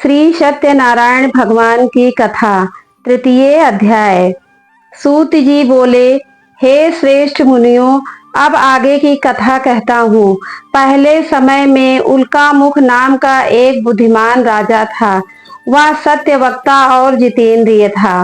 श्री सत्यनारायण भगवान की कथा तृतीय अध्याय। सूत जी बोले, हे श्रेष्ठ मुनियों, अब आगे की कथा कहता हूँ। पहले समय में उल्कामुख नाम का एक बुद्धिमान राजा था। वह सत्य वक्ता और जितेंद्रिय था।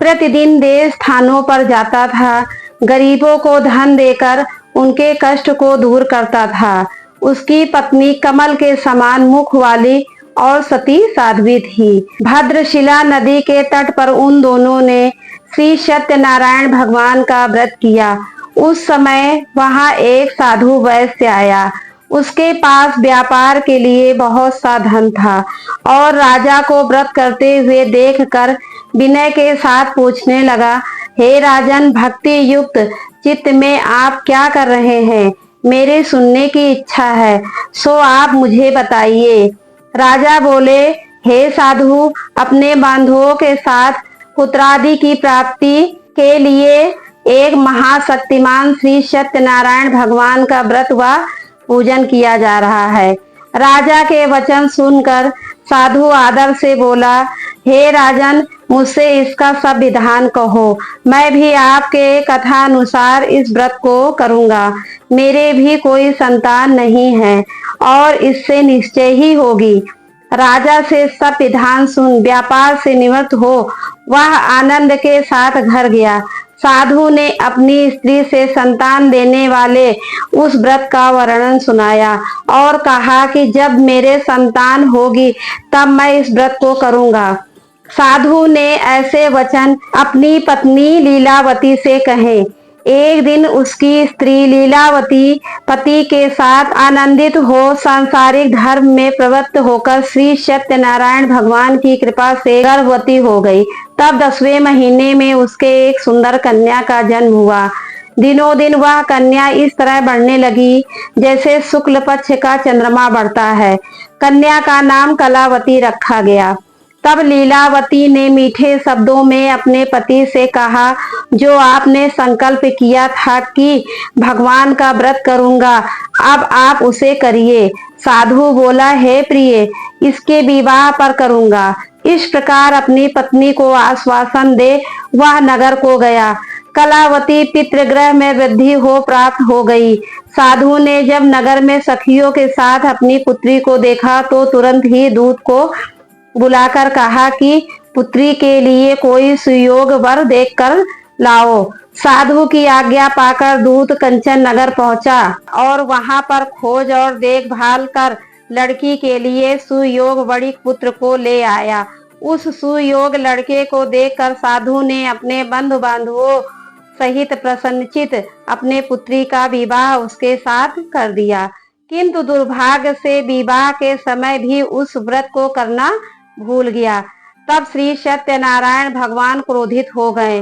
प्रतिदिन देश स्थानों पर जाता था, गरीबों को धन देकर उनके कष्ट को दूर करता था। उसकी पत्नी कमल के समान मुख वाली और सती साध्वी थी। भद्रशिला नदी के तट पर उन दोनों ने श्री सत्यनारायण भगवान का व्रत किया। उस समय वहां एक साधु वैश्य आया। उसके पास व्यापार के लिए बहुत सा धन था और राजा को व्रत करते हुए देखकर विनय के साथ पूछने लगा, हे राजन, भक्ति युक्त चित्त में आप क्या कर रहे हैं? मेरे सुनने की इच्छा है, सो आप मुझे बताइए। राजा बोले, हे साधु, अपने बांधुओं के साथ पुत्रादि की प्राप्ति के लिए एक महाशक्तिमान श्री सत्यनारायण भगवान का व्रत व पूजन किया जा रहा है। राजा के वचन सुनकर साधु आदर से बोला, हे राजन, मुझसे इसका सब विधान कहो। मैं भी आपके कथा अनुसार इस व्रत को करूंगा। मेरे भी कोई संतान नहीं है और इससे निश्चय ही होगी। राजा से सब विधान सुन व्यापार से निवृत्त हो वह आनंद के साथ घर गया। साधु ने अपनी स्त्री से संतान देने वाले उस व्रत का वर्णन सुनाया और कहा कि जब मेरे संतान होगी तब मैं इस व्रत को करूंगा। साधु ने ऐसे वचन अपनी पत्नी लीलावती से कहे। एक दिन उसकी स्त्री लीलावती पति के साथ आनंदित हो सांसारिक धर्म में प्रवृत्त होकर श्री सत्यनारायण भगवान की कृपा से गर्भवती हो गई। तब 10वें महीने में उसके एक सुंदर कन्या का जन्म हुआ। दिनों दिन वह कन्या इस तरह बढ़ने लगी जैसे शुक्ल पक्ष का चंद्रमा बढ़ता है। कन्या का नाम कलावती रखा गया। तब लीलावती ने मीठे शब्दों में अपने पति से कहा, जो आपने संकल्प किया था कि भगवान का व्रत करूंगा, अब आप उसे करिए। साधु बोला, हे प्रिय, इसके विवाह पर करूंगा। इस प्रकार अपनी पत्नी को आश्वासन दे वह नगर को गया। कलावती पितृगृह में वृद्धि हो प्राप्त हो गई। साधु ने जब नगर में सखियों के साथ अपनी पुत्री को देखा तो तुरंत ही दूत को बुलाकर कहा कि पुत्री के लिए कोई सुयोग वर देखकर लाओ। साधु की आज्ञा पाकर दूत कंचन नगर पहुंचा और वहां पर खोज और देखभाल कर लड़की के लिए सुयोग वड़ी पुत्र को ले आया। उस सुयोग लड़के को देखकर साधु ने अपने बंधु बांधवों सहित प्रसन्नचित अपने पुत्री का विवाह उसके साथ कर दिया। किंतु दुर्भाग्य से विवाह के समय भी उस व्रत को करना भूल गया। तब श्री सत्यनारायण भगवान क्रोधित हो गए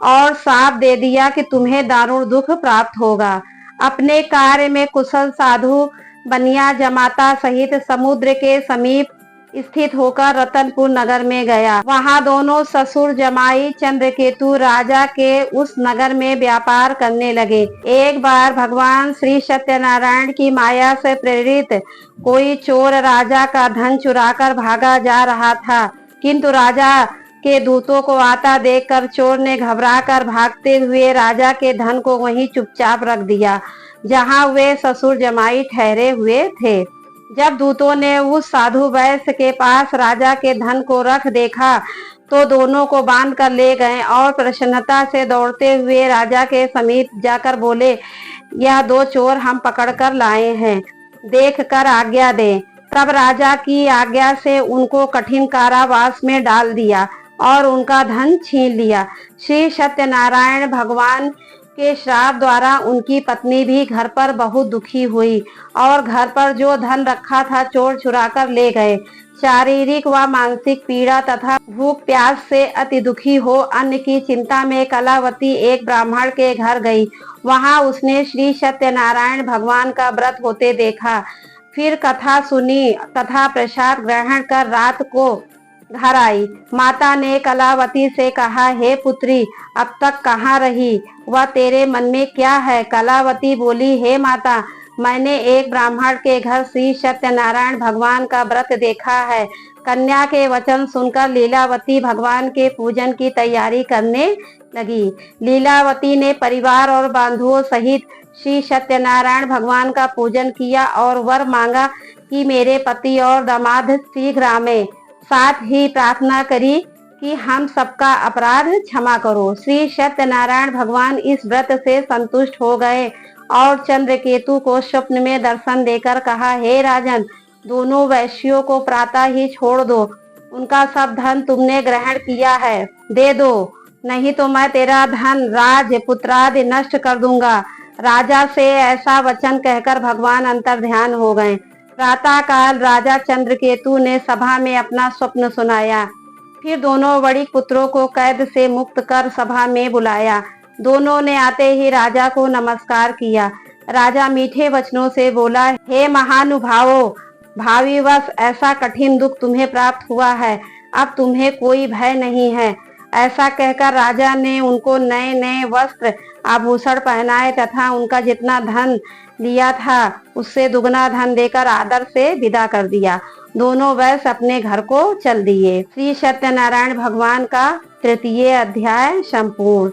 और शाप दे दिया कि तुम्हें दारुण दुख प्राप्त होगा। अपने कार्य में कुशल साधु बनिया जमाता सहित समुद्र के समीप स्थित होकर रतनपुर नगर में गया। वहां दोनों ससुर जमाई चंद्रकेतु राजा के उस नगर में व्यापार करने लगे। एक बार भगवान श्री सत्यनारायण की माया से प्रेरित कोई चोर राजा का धन चुराकर भागा जा रहा था, किंतु राजा के दूतों को आता देखकर चोर ने घबराकर भागते हुए राजा के धन को वहीं चुपचाप रख दिया जहां वे ससुर जमाई ठहरे हुए थे। जब दूतों ने उस साधु वैश्य के पास राजा के धन को रख देखा तो दोनों को बांध कर ले गए और प्रसन्नता से दौड़ते हुए राजा के समीप जाकर बोले, यह दो चोर हम पकड़ कर लाए हैं, देख कर आज्ञा दें। तब राजा की आज्ञा से उनको कठिन कारावास में डाल दिया और उनका धन छीन लिया। श्री सत्यनारायण भगवान के श्राप द्वारा उनकी पत्नी भी घर पर बहुत दुखी हुई और घर पर जो धन रखा था चोर चुराकर ले गए। शारीरिक व मानसिक पीड़ा तथा भूख प्यास से अति दुखी हो अन्न की चिंता में कलावती एक ब्राह्मण के घर गई। वहां उसने श्री सत्यनारायण भगवान का व्रत होते देखा। फिर कथा सुनी तथा प्रसाद ग्रहण कर रात को घर आई। माता ने कलावती से कहा, हे पुत्री, अब तक कहाँ रही? वह तेरे मन में क्या है? कलावती बोली, हे माता, मैंने एक ब्राह्मण के घर श्री सत्यनारायण भगवान का व्रत देखा है। कन्या के वचन सुनकर लीलावती भगवान के पूजन की तैयारी करने लगी। लीलावती ने परिवार और बंधुओं सहित श्री सत्यनारायण भगवान का पूजन किया और वर मांगा कि मेरे पति और दामाद शीघ्र आवे। साथ ही प्रार्थना करी कि हम सबका अपराध क्षमा करो। श्री सत्यनारायण भगवान इस व्रत से संतुष्ट हो गए और चंद्रकेतु को स्वप्न में दर्शन देकर कहा, हे राजन, दोनों वैश्यों को प्रातः ही छोड़ दो। उनका सब धन तुमने ग्रहण किया है, दे दो, नहीं तो मैं तेरा धन राज पुत्रादि नष्ट कर दूंगा। राजा से ऐसा वचन कहकर भगवान अंतर्ध्यान हो गए। प्रातः काल राजा चंद्रकेतु ने सभा में अपना स्वप्न सुनाया। फिर दोनों बड़ी पुत्रों को कैद से मुक्त कर सभा में बुलाया। दोनों ने आते ही राजा को नमस्कार किया। राजा मीठे वचनों से बोला, हे महानुभावों, भावीवश ऐसा कठिन दुख तुम्हें प्राप्त हुआ है, अब तुम्हें कोई भय नहीं है। ऐसा कहकर राजा ने उनको नए नए वस्त्र आभूषण पहनाए तथा उनका जितना धन लिया था उससे दुगना धन देकर आदर से विदा कर दिया। दोनों वैश्य अपने घर को चल दिए। श्री सत्यनारायण भगवान का तृतीय अध्याय संपूर्ण।